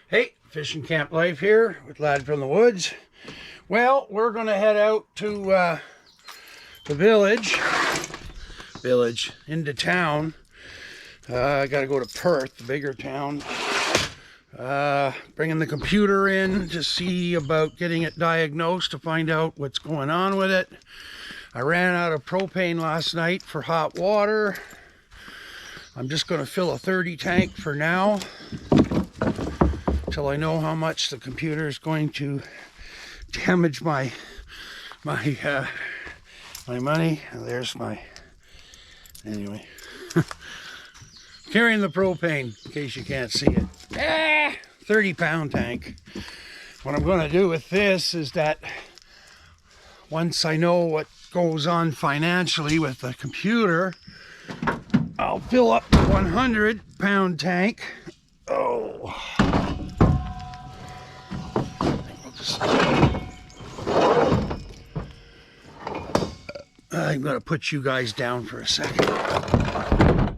Hey, Fishing Camp Life here with Lad from the Woods. Well, we're going to head out to the village into town. I got to go to Perth, the bigger town. Bringing the computer in to see about getting it diagnosed to find out what's going on with it. I ran out of propane last night for hot water. I'm just going to fill a 30 tank for now till I know how much the computer is going to damage my money. There's my, anyway. Carrying the propane in case you can't see it. 30-pound tank. What I'm going to do with this is that once I know what goes on financially with the computer, I'll fill up the 100-pound tank. Oh. I'm going to put you guys down for a second. I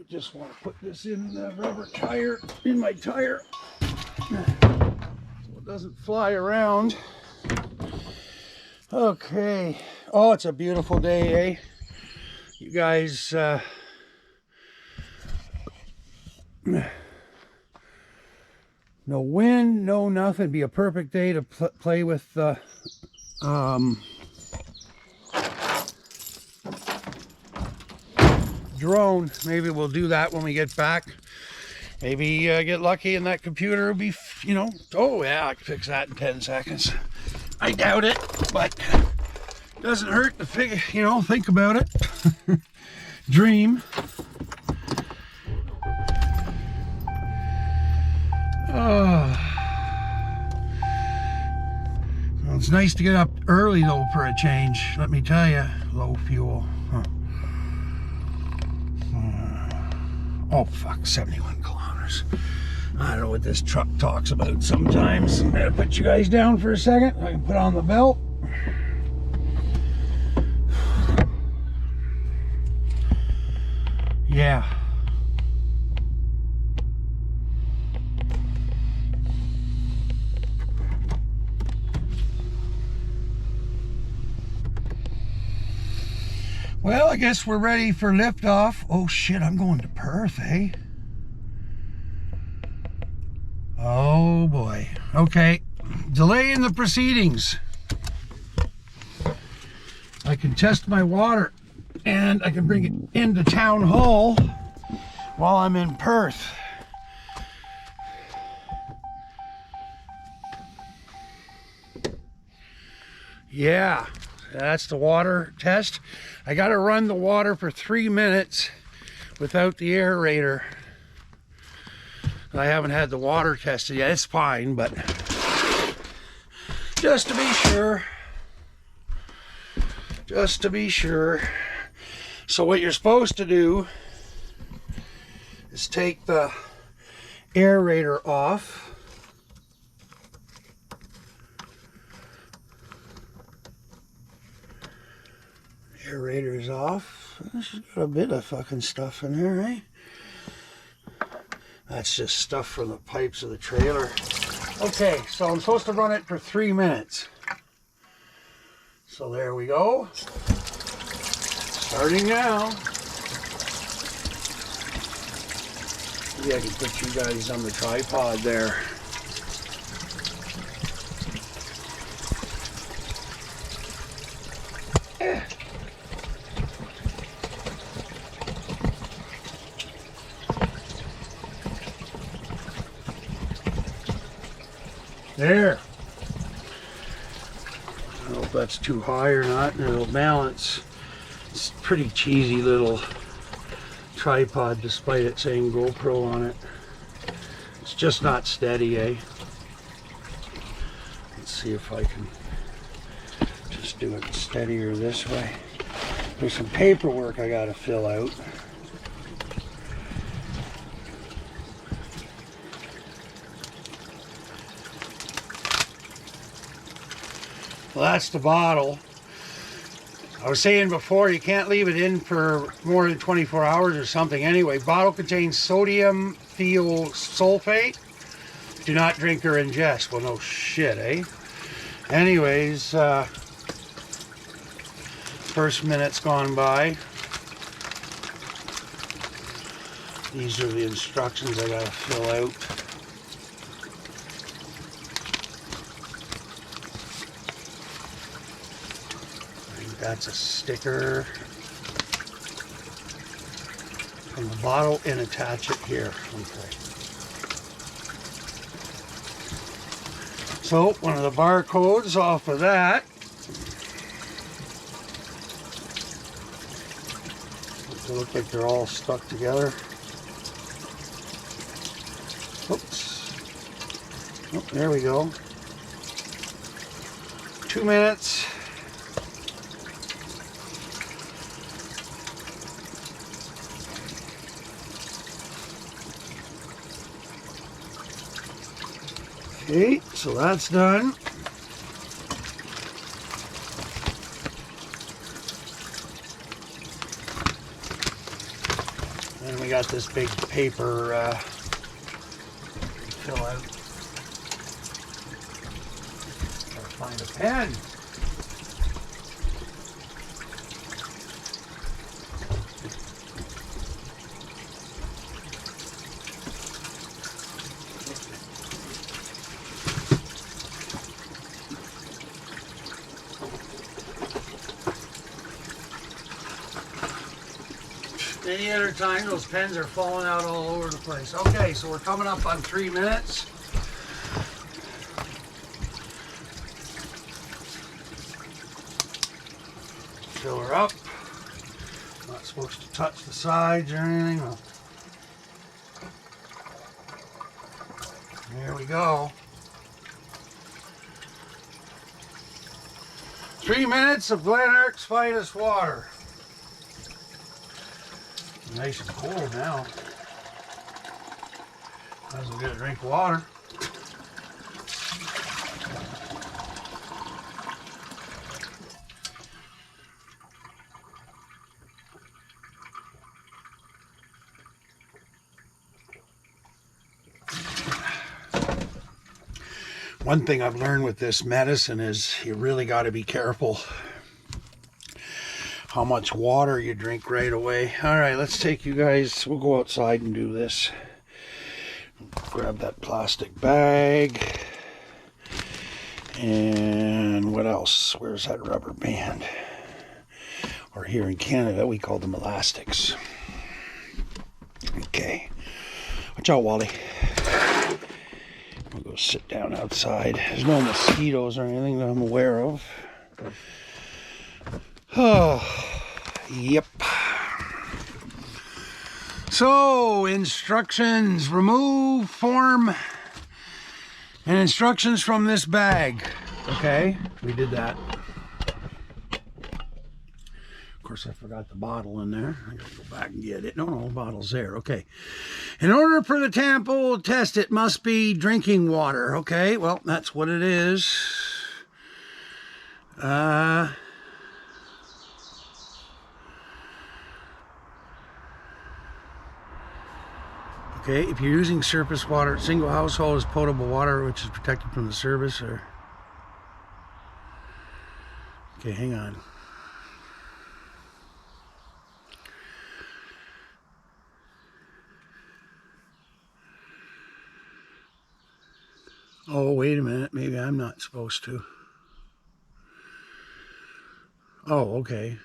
just want to put this in the rubber tire, in my tire, so it doesn't fly around. Okay. Oh, it's a beautiful day, eh? You guys, no wind, no nothing. Be a perfect day to play with the drone. Maybe we'll do that when we get back. Maybe get lucky and that computer will be, you know, oh yeah, I can fix that in 10 seconds. I doubt it, but it doesn't hurt to figure, you know, think about it. Dream. Oh. Well, it's nice to get up early though for a change. Let me tell you, low fuel. Huh. Oh fuck, 71 kilometers. I don't know what this truck talks about sometimes. I'm gonna put you guys down for a second. I can put on the belt. Yeah. Well, I guess we're ready for liftoff. Oh shit, I'm going to Perth, eh? Oh boy. Okay. Delay in the proceedings. I can test my water and I can bring it into town hall while I'm in Perth. Yeah, that's the water test. I got to run the water for 3 minutes without the aerator. I haven't had the water tested yet. It's fine, but just to be sure. Just to be sure. So what you're supposed to do is take the aerator off. Aerator's off. This has got a bit of fucking stuff in there, eh? That's just stuff from the pipes of the trailer. Okay, so I'm supposed to run it for 3 minutes. So there we go. Starting now. Maybe I can put you guys on the tripod there. There. I don't know if that's too high or not. It'll balance. It's a pretty cheesy little tripod despite it saying GoPro on it. It's just not steady, eh? Let's see if I can just do it steadier this way. There's some paperwork I gotta fill out. Well, that's the bottle. I was saying before, you can't leave it in for more than 24 hours or something anyway. Bottle contains sodium thiosulfate, Do not drink or ingest. Well, no shit, eh? Anyways, first minute's gone by. These are the instructions I gotta fill out. I think that's a sticker from the bottle and attach it here. Okay. So one of the barcodes off of that. They look like they're all stuck together. Oops. Oh, there we go. 2 minutes. Okay, so that's done. And we got this big paper fill out. Gotta find a pen. Any other time, those pens are falling out all over the place. Okay, so we're coming up on 3 minutes. Fill her up. Not supposed to touch the sides or anything. Oh. There we go. 3 minutes of Glenark's finest water. Nice and cold now. Might as well get a drink of water. One thing I've learned with this medicine is you really got to be careful how much water you drink right away. All right, let's take you guys, we'll go outside and do this. Grab that plastic bag. And what else? Where's that rubber band? Or here in Canada, we call them elastics. Okay. Watch out, Wally. We'll go sit down outside. There's no mosquitoes or anything that I'm aware of. Oh, yep. So, instructions. Remove, form, and instructions from this bag. Okay, we did that. Of course, I forgot the bottle in there. I gotta go back and get it. No, the bottle's there. Okay. In order for the sample test, it must be drinking water. Okay, well, that's what it is. Okay, if you're using surface water, single household is potable water, which is protected from the service, or... Okay, hang on. Oh, wait a minute. Maybe I'm not supposed to. Oh, okay.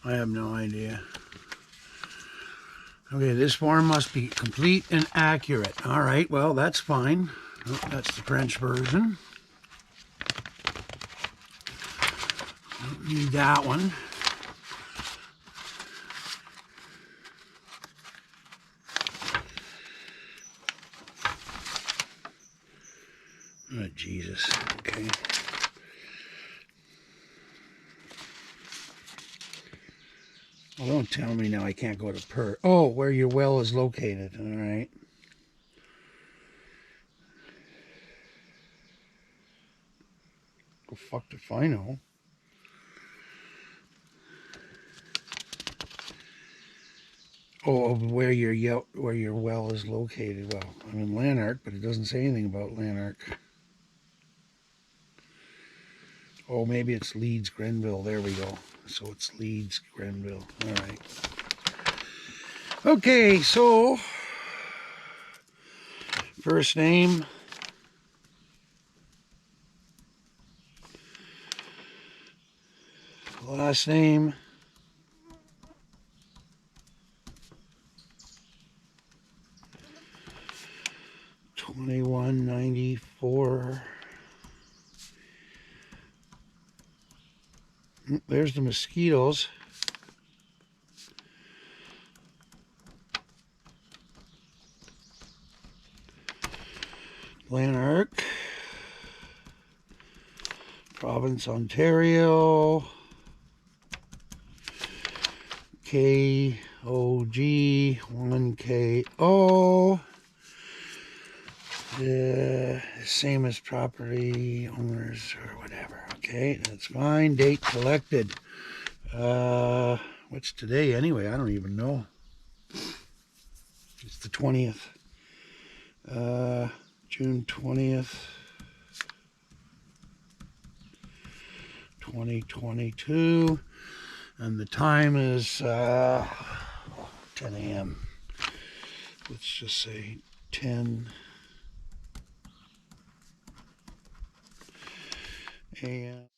I have no idea. Okay, this form must be complete and accurate. All right, well, that's fine. Oh, that's the French version. Don't need that one. Oh, Jesus. Okay. Well, don't tell me now I can't go to Perth. Oh, where your well is located. All right. The fuck if I know. Oh, where your well is located. Well, I'm in Lanark, but it doesn't say anything about Lanark. Oh, maybe it's Leeds, Grenville. There we go. So it's Leeds, Grenville. All right. Okay, so first name. Last name. $21.94. There's the mosquitoes. Lanark, Province, Ontario. KOG 1KO. Same as property owners or whatever. Okay, that's fine. Date collected. What's today anyway? I don't even know. It's the 20th. June 20th. 2022. And the time is 10 a.m. Let's just say 10 a.m.